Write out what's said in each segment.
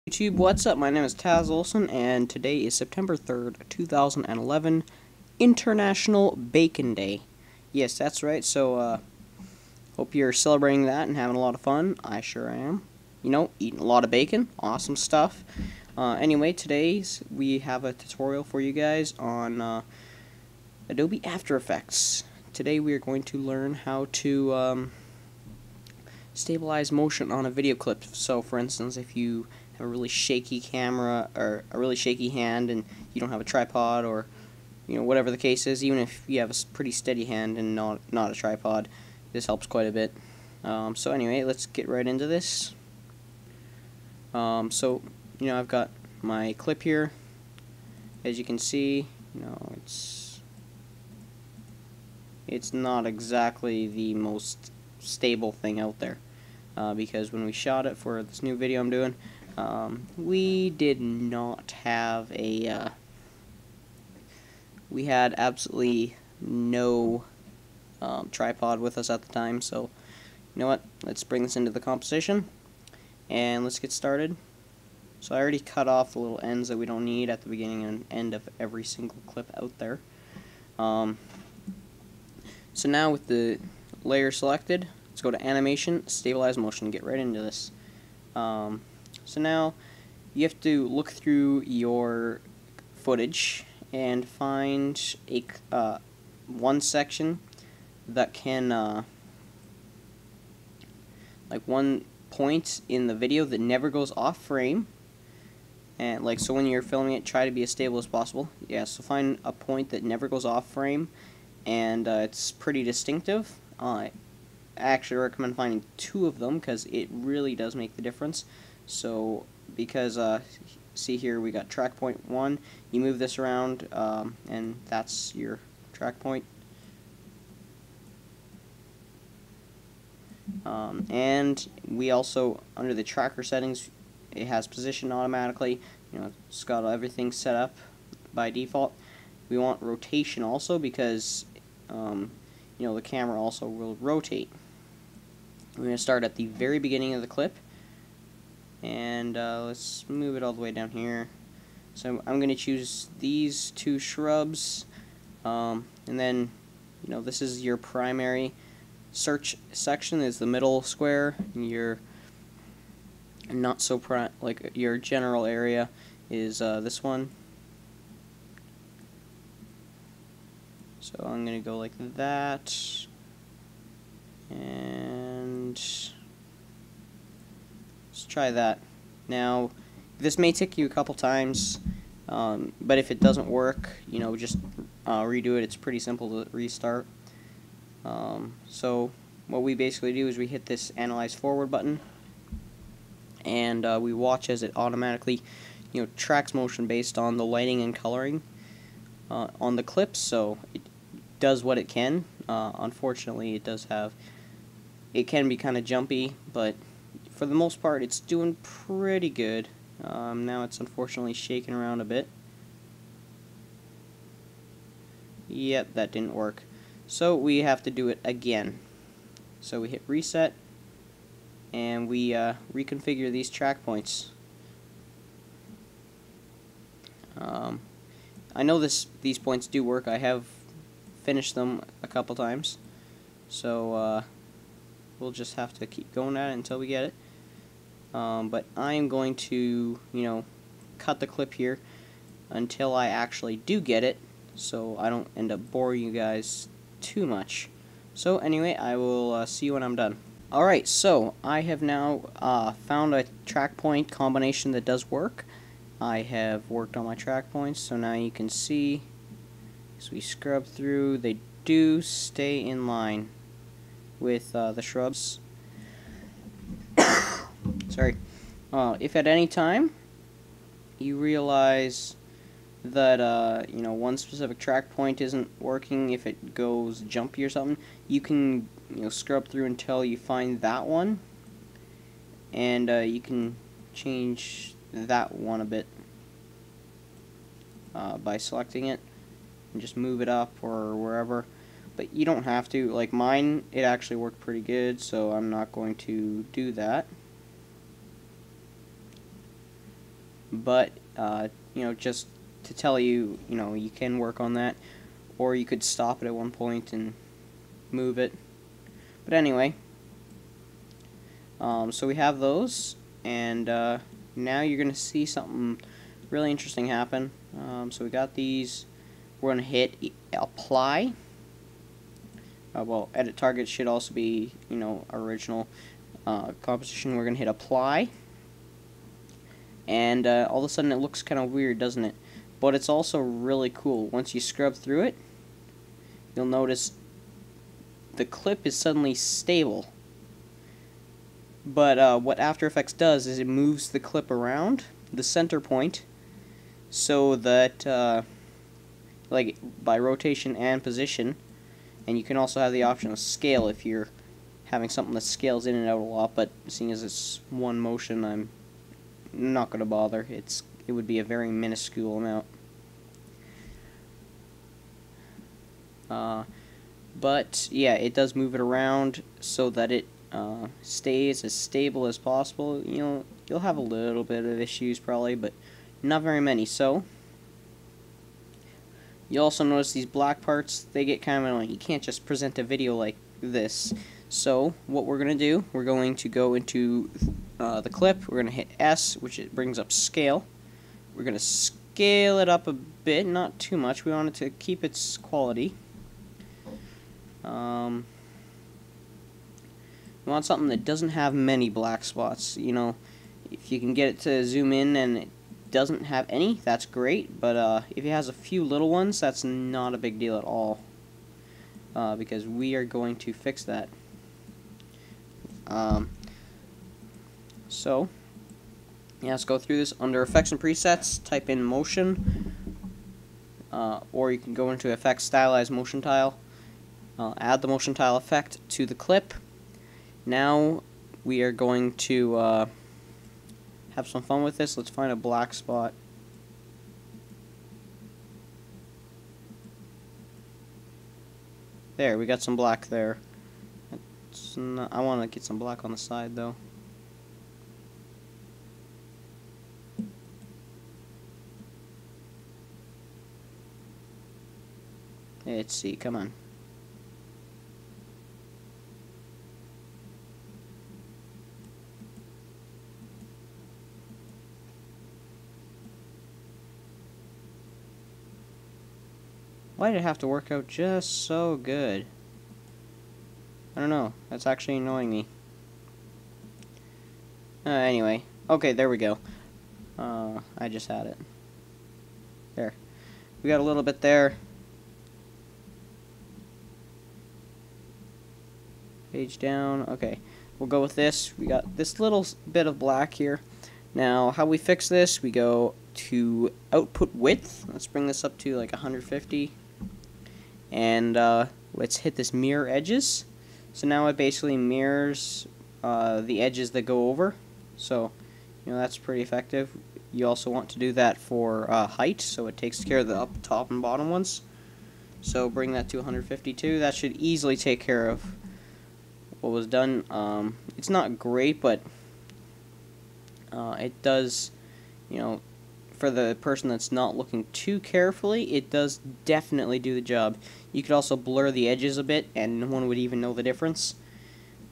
YouTube, what's up? My name is Taz Olson, and today is September 3rd, 2011, International Bacon Day. Yes, that's right, so, hope you're celebrating that and having a lot of fun. I sure am. You know, eating a lot of bacon. Awesome stuff. Anyway, today we have a tutorial for you guys on, Adobe After Effects. Today we are going to learn how to, stabilize motion on a video clip. So, for instance, if you have a really shaky camera or a really shaky hand and you don't have a tripod, or whatever the case is, even if you have a pretty steady hand and not a tripod, this helps quite a bit. So anyway, let's get right into this. So I've got my clip here. As you can see, it's not exactly the most stable thing out there, because when we shot it for this new video I'm doing, we did not have a we had absolutely no tripod with us at the time. So you know what, let's bring this into the composition and let's get started. So I already cut off the little ends that we don't need at the beginning and end of every single clip out there. So now with the layer selected, let's go to Animation, Stabilize Motion, get right into this. So now you have to look through your footage and find a one section that can like one point in the video that never goes off frame, and so when you're filming it, try to be as stable as possible. Yeah, so find a point that never goes off frame and it's pretty distinctive. I actually recommend finding two of them because it really does make the difference. So because see here, we got track point 1, you move this around and that's your track point. And we also, under the tracker settings, it has position automatically. It's got everything set up by default. We want rotation also because the camera also will rotate. We're going to start at the very beginning of the clip, and let's move it all the way down here. So I'm going to choose these two shrubs, and then this is your primary search section, is the middle square, and your not so your general area is this one. So I'm going to go like that, and let's try that. Now, this may take you a couple times, but if it doesn't work, just redo it. It's pretty simple to restart. So what we basically do is we hit this Analyze Forward button, and we watch as it automatically tracks motion based on the lighting and coloring on the clips. So it does what it can. Unfortunately, it can be kind of jumpy, but for the most part it's doing pretty good. Now it's unfortunately shaking around a bit. Yep, that didn't work. So we have to do it again. So we hit reset and we reconfigure these track points. I know these points do work. I have finished them a couple times, so we'll just have to keep going at it until we get it. But I'm going to cut the clip here until I actually do get it, so I don't end up boring you guys too much. So anyway, I will see you when I'm done. Alright, so I have now found a track point combination that does work. I have worked on my track points, so now you can see as we scrub through, they do stay in line with the shrubs. Sorry. If at any time you realize that one specific track point isn't working, if it goes jumpy or something, you can scrub through until you find that one, and you can change that one a bit by selecting it and just move it up or wherever. But you don't have to. Like mine, it actually worked pretty good, so I'm not going to do that. but you know, just to tell you, you know, you can work on that, or you could stop it at one point and move it. But anyway, so we have those, and now you're gonna see something really interesting happen. So we got these. We're gonna hit apply. Well, edit target should also be, you know, original composition. We're gonna hit apply, and all of a sudden it looks kind of weird, doesn't it? But it's also really cool. Once you scrub through it, you'll notice the clip is suddenly stable. But what After Effects does is it moves the clip around the center point so that, like, by rotation and position, and you can also have the option of scale if you're having something that scales in and out a lot, but seeing as it's one motion, I'm not going to bother. It would be a very minuscule amount. But yeah, it does move it around so that it stays as stable as possible. You know, you'll have a little bit of issues probably, but not very many. So you also notice these black parts, they get kind of annoying. You can't just present a video like this. So what we're going to do, we're going to go into the clip, we're going to hit S, which it brings up scale. We're going to scale it up a bit, not too much. We want it to keep its quality. We want something that doesn't have many black spots. You know, if you can get it to zoom in and it doesn't have any, that's great, but if it has a few little ones, that's not a big deal at all, because we are going to fix that. So yeah, let's go through this. Under Effects and Presets, type in Motion, or you can go into Effects, Stylize Motion Tile, add the Motion Tile effect to the clip. Now we are going to have some fun with this. Let's find a black spot. There, we got some black there. I want to get some black on the side though. Let's see, come on. Why did it have to work out just so good? I don't know. That's actually annoying me. Anyway. Okay, there we go. I just had it. There. We got a little bit there. Page down. Okay. We'll go with this. We got this little bit of black here. Now, how we fix this, we go to output width. Let's bring this up to like 150. And let's hit this mirror edges. So now it basically mirrors the edges that go over. So, you know, that's pretty effective. You also want to do that for height, so it takes care of the up, top, and bottom ones. So bring that to 152. That should easily take care of what was done. It's not great, but it does, you know, for the person that's not looking too carefully, it does definitely do the job. You could also blur the edges a bit, and no one would even know the difference.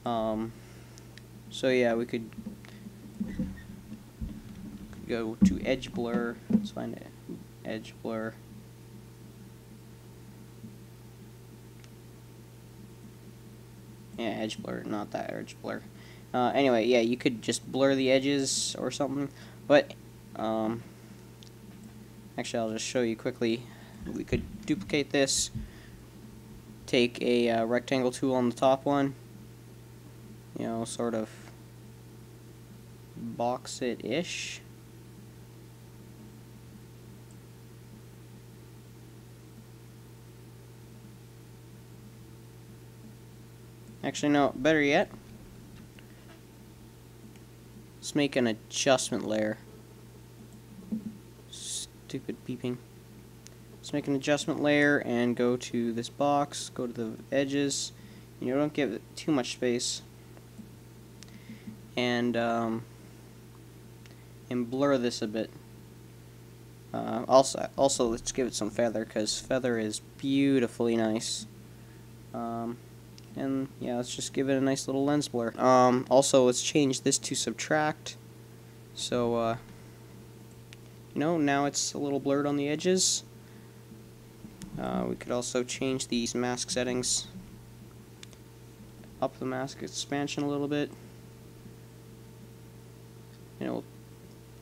So yeah, we could go to edge blur. Let's find it. Edge blur. Yeah, edge blur, not that edge blur. Anyway, yeah, you could just blur the edges or something, but actually, I'll just show you quickly. We could duplicate this, take a rectangle tool on the top one, you know, sort of box it-ish. Actually, no, better yet, let's make an adjustment layer. Stupid beeping. Let's make an adjustment layer and go to this box, go to the edges. You know, don't give it too much space. And blur this a bit. Also, let's give it some feather, because feather is beautifully nice. And yeah, let's just give it a nice little lens blur. Also, let's change this to subtract. So, now it's a little blurred on the edges. We could also change these mask settings. Up the mask expansion a little bit.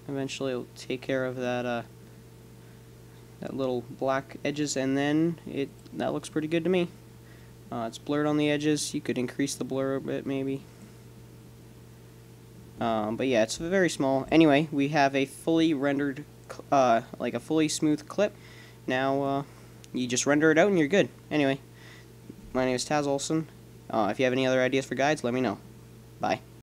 Eventually it'll take care of that that little black edges, and then that looks pretty good to me. It's blurred on the edges. You could increase the blur a bit maybe. But yeah, it's very small. Anyway, we have a fully rendered, like a fully smooth clip. Now you just render it out and you're good. Anyway, my name is Taz Olson. If you have any other ideas for guides, let me know. Bye.